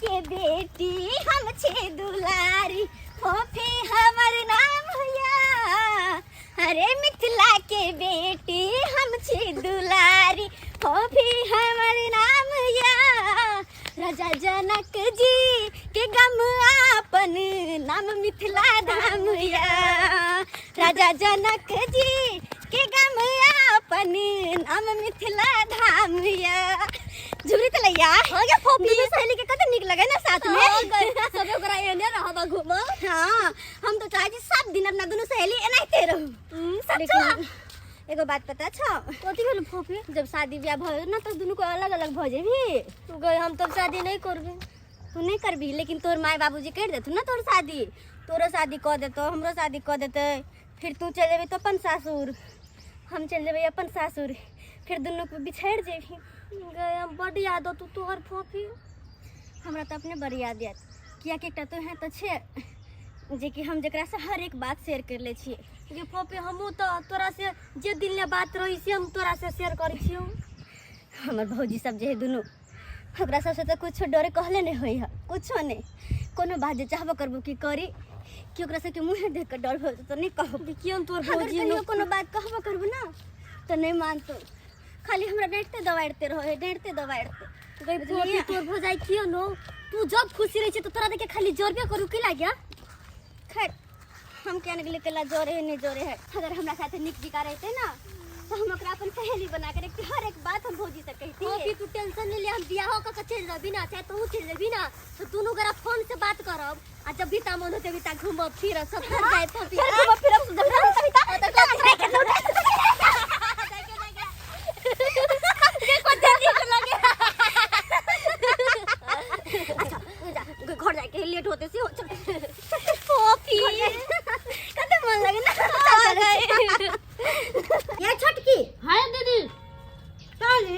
के बेटी हम छे दुलारी फोफी हमर नाम हुआ। अरे मिथिला के बेटी हम छे दुलारी फोफी हमर नाम हुआ। राजा जनक जी के गम आपन नाम मिथिला धाम हुआ। राजा जनक जी के गम आपन नाम मिथिला धाम हुआ। झुरी त लैया हो गया फोफी सहेली के कते निक लगे ना साथ में हो गए सब ओकरा एने रहबा घुम। हां हम तो चाहे 7 दिन अपना दोनों सहेली एनाइते रहू। सच एगो बात पता छ कथि भेल फोफी जब शादी ब्याह भयो ना तो दोनों को अलग अलग भ जेबी। गए हम तो शादी नहीं करबे। तू नहीं करबी लेकिन तोर माय बाबूजी कर देथु ना तोर शादी। तोरो शादी क देतो हमरो शादी क देते फिर तू चल जेबी तो अपन सासुर हम चल जेबे अपन सासुर फिर दोनों को बिछड़ जेबी। गए हम बड़ याद हो तोहर फोफी हमरा तो अपने बड़ याद याद किया कि एकटा तो है तो छे जे कि हम जकरा से हर एक बात शेयर कर ले छिए। ये फोफी हमहू तो तोरा से जे दिल में बात रही से हम तोरा से शेयर करै छियो। हमर भौजी सब जे है दोनों ओकरा सबसे तो कुछ डरे कहले नहीं होई है कुछो नहीं कोनो बात जे चाहबो करबो की करी कि ओकरा से के मुंह देख के डर हो तो नहीं कहब। देखियो तोर भौजी ने कोनो बात कहबो करबो ना तो नहीं मानतो खाली हमरा डांटते दबाड़ते रहे डांटते दबाड़ते। गई फोफी तोर भौजाई कियो नो तू जब खुशी रही छ तो तोरा देखे खाली जोरबे करू की लाग्या। खैर हम क्या निकले कला जोरे है नहीं जोरे है अगर हमरा साथे निक जिका रहते ना तो हम ओकरा अपन सहेली बना के रखती हर एक बात हम भौजी से कहती। फोफी तू टेंशन नहीं ले हम बियाह क के चल जबी ना चाहे तू चल जबी ना तो दोनों गरा फोन से बात करब आ जब भी ता मन होते भी ता घूमब फिरब सब कर जाए फोफी घूमब फिरब जब रह तभी ता के को जल्दी लगे। अच्छा घर जाके लेट होते से फोफी कते मन लगे ना ये छटकी हाय दीदी ताली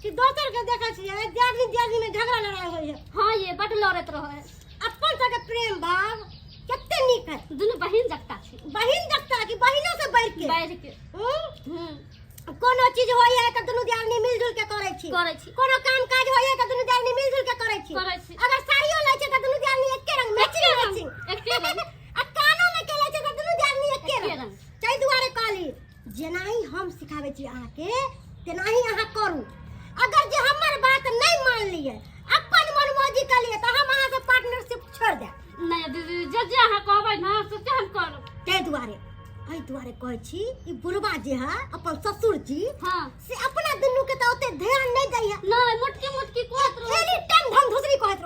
कि दोतर के देखा छिए दियादनी में झगड़ा लड़ाई होई है। हां ये बड लड़त रहे अपन सके प्रेम भाव कितने नीक है दुनु बहिन जकता छी बहिन जकता कि बहिनों से बढ़ के कोनो चीज होई है त दुनु दियादनी मिलजुल के करै छी कोनो काम काज होई है त दुनु दियादनी मिलजुल के करै छी अगर साड़ियो लै छै त दुनु दियादनी एके रंग मैचिंग एके रंग आ कानो में के लै छै त दुनु दियादनी एके रंग तै दुआरे कहली जेनाही हम सिखावे छी अहाँ के तेनाही अहाँ करू। अगर जे हमर बात नहीं मान लिए अपन मनमौजी कर लिए तो हम अहाँ से पार्टनरशिप छोड़ दे। नहीं दीदी जे अहाँ कहबै ना से हम करब तै दुआरे कहै छी ई बुढ़वा जे है अपन ससुर जी हां से अपना दुनु के त ओते ध्यान नहीं दै है नहीं मोटकी कहत रहे एनी टाइम धम धुसरी कहत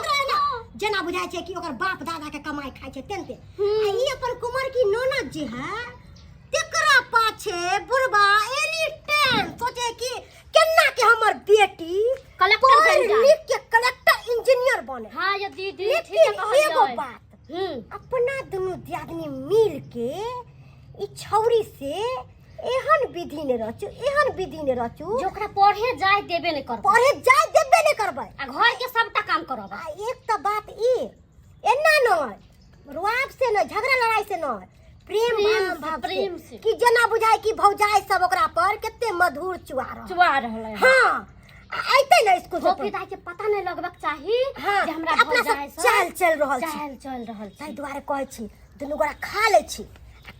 रहे ना जेना बुझाय छै कि ओकर बाप दादा के कमाई खाय छै तेनते आ ई अपन कुमार की ननद जे है तेकरा पाछे बुढ़वा एनी टाइम सोचे कि केना के हमर बेटी कलेक्टर बन जाए लिख के कलेक्टर इंजीनियर बने। हां ये दीदी ठीक कहै एगो बात अपना दुनु दियादनी मिल के ई छौरी से एहन विधि ने रचू जोकरा पढ़े जाय देबे नहीं करब पढ़े जाय देबे नहीं करबै आ घर के सबटा काम करब। आ एक त बात ई एना न रुआब से न झगड़ा लड़ाई से न प्रेम से कि जना बुझाय कि भौजाई सब ओकरा पर केते मधुर चुआ रहले। हां आइते न स्कूल से फोफी दाई के पता नहीं लगबक चाही जे हमरा अपना सब चल रहल छै ताहि दुआरे कहै छी दुनु गोरा खा ले छी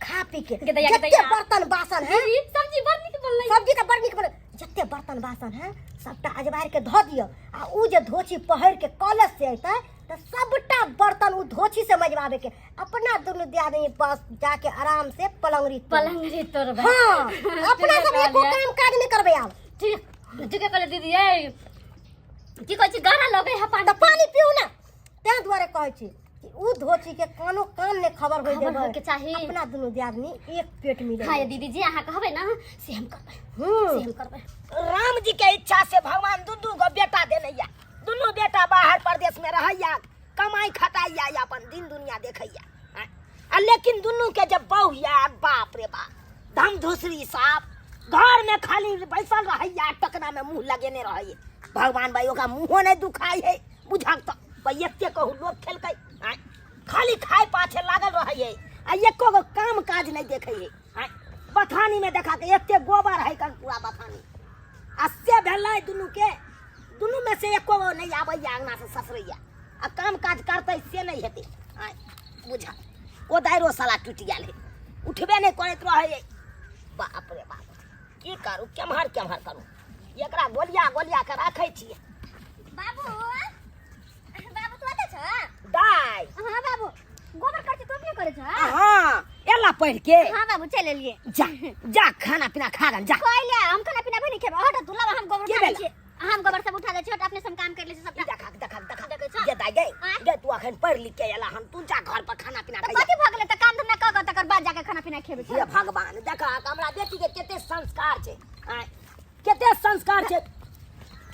खा पी के गदैया जत्ते बर्तन बासन है सब्जी बड़ नीक बनलै सब्जी त बड़ नीक बनलै जत्ते बर्तन बासन है सबटा अजबार के ध दियो आ उ जे धोची पहिर के कॉलेज से आइते त सबटा बर्तन उ धोची से मजबावे के अपना दुनु दियादनी पास जाके आराम से पलंगरी तोड़बै। हां अपना सब एको काम काज नहीं करबै आब ठीक कहले दीदी ए की कहै छी गाना लगे है पानी पीऊ ना तै दुआरे कहै छी कि उ धोची के कोनो काम ने खबर होय देबै के चाही अपना दुनु दियादनी एक पेट मिले। हां दीदी जी अहाँ कहबै ना से हम करबै राम जी के इच्छा से भगवान दुदू गो बेटा देनैया दुनू बेटा बाहर प्रदेश में रहैया कमाई खटाइया अपन दिन दुनिया देखैया आ लेकिन दुनू के जब बहुया बाप रे बाप धम धुसरी साफ घर में खाली बैसल रहैया टकना में मुंह लगेने रहै भगवान भाई ओका मुंह नहीं दुखाई है बुझक त एते कहू लोग खेलकै खाली खाए पाछे लागल रहै आ एको गो काम काज नहीं देखै बथानी में देखा के एते गोबर है कन पूरा बथानी आ से भेलै दुनू के दुनू में से एको नहीं आबैया अंगना से ससुरैया आ काम काज करतै से नहीं हेतै आय बुझा ओ दायरो साला टूटि गेल है उठबे नहीं करैत रहै बाप रे बाप की करू केम्हर करू एकरा गोलिया के राखै छियै बाबू बाबू तू आते छ दाय हां बाबू गोबर करती तो भी करे छ हां एला पढ़ के हां बाबू चल लिए जा खाना पीना खा गन जा कोई ले हम खाना पीना भी नहीं खेबे हट तू ला हम गोबर के खा बेला? छी हम गोबर सब उठा दे छी अपने सब काम कर ले छी सब देखा ये दाय गे तू अखन पढ़ लिख के एला हम तू जा घर पर खाना पीना खा कथि भ गेलै त काम धंधा क क तकर बाद जाके खाना पीना खेबे छी हे भगवान देखा हमरा बेटी के केते संस्कार छै आय केते संस्कार छै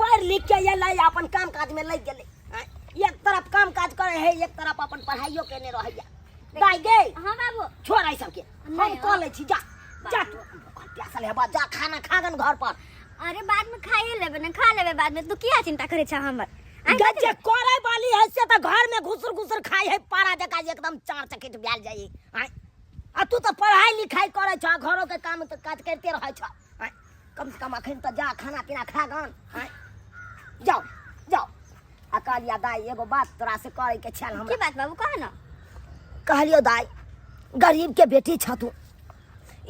पढ़ लिख के एला अपन काम काज में लग गेलै आय एक तरफ काम काज करे है एक तरफ अपन पढ़ाइयो केने रहैया दाय गे हां बाबू छोड़ आई सबके हम कह ले छी जा तू प्यासल है बा जा खाना खा गन घर पर अरे बाद में खाइए लेबे न खा लेबे बाद में तू किया चिंता करे छ हमर गज्जे करे वाली है से त घर में घुसर खाई है पारा जका एकदम चार चकित भेल जाई आय आ तू तो पढ़ाई लिखाई करे छ घरों के काम तो काज करते रहे छ आय कम से कम अखन तो जा खाना पीना खा गन आय जाओ अकालिया दाई एगो बात तोरा से करे के छल हमरा की बात बाबू कह न कहलियो दाई गरीब के बेटी छ तू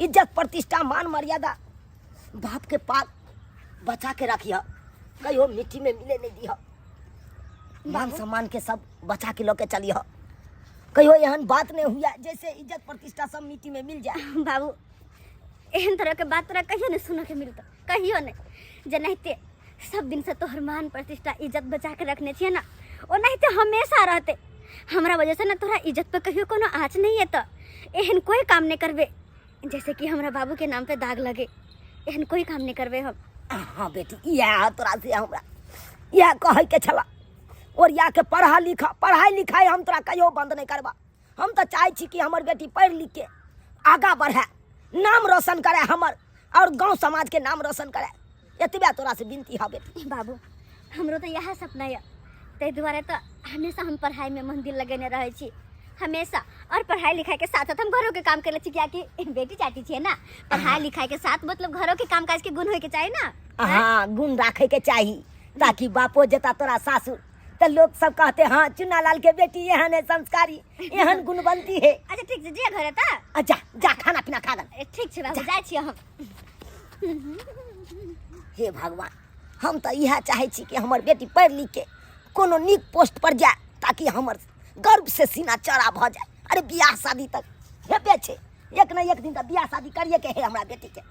इज्जत प्रतिष्ठा मान मर्यादा बाप के पास बचा के रखिया कहियो मिट्टी में मिले नहीं दिया मान सम्मान के सब बचा के लेके चलिए कहियो एहन बात नहीं हुआ जैसे इज्जत प्रतिष्ठा सब मिट्टी में मिल जाए बाबू एहन तरह के बात तोरा कहियो नहीं सुने के मिलता कहियो नहीं जनाइते सब दिन से तोहर मान प्रतिष्ठा इज्जत बचा के रखने छिए ना ओनाहिते हमेशा रहते हमरा वजह से ना तोरा इज्जत पे कहियो कोनो आँच नहीं है तो एहन कोई काम नहीं करबे जैसे कि हमरा बाबू के नाम पे दाग लगे एहन कोई काम नहीं करबे हम हाँ बेटी यह तोरा से हमरा यह कहे के छला और या के पढ़ाई लिखाई हम तोरा कहियो बंद नहीं करबा हम तो चाहे छी कि हमर बेटी पढ़ लिख के आगा बढ़े नाम रोशन करे हमर और गांव समाज के नाम रोशन करे एतबे तोरा से विनती है बेटी बाबू हमरो तो यह सपना है ताहि दुआरे तो हमेशा हम पढ़ाई में मन दिल लगेने रहे छी हमेशा और पढ़ाई लिखाई के साथ साथ हम घरों के काम कर ले छी क्या कि बेटी चाटी छे ना पढ़ाई लिखाई के साथ मतलब घरों के काम काज के गुण होय के चाहिए ना हाँ गुण रखे के चाहिए ताकि बापो जता तोरा सासुर तो लोग सब कहते हाँ चुनालाल के बेटी एहन है संस्कारी एहन गुणवंती है अच्छा ठीक छै जे घरे ता जा खाना पीना खा गन ठीक छै बाबू जाय छी हम हे भगवान हम तो यह चाहे छी कि हमर बेटी पढ़ लिख के कोनो नीक पोस्ट पर जाए ताकि हमर गर्व से सीना चौड़ा भ जाए अरे बियाह शादी तक हेबे छे एक न एक दिन तो बियाह शादी करिए के है हमरा बेटी के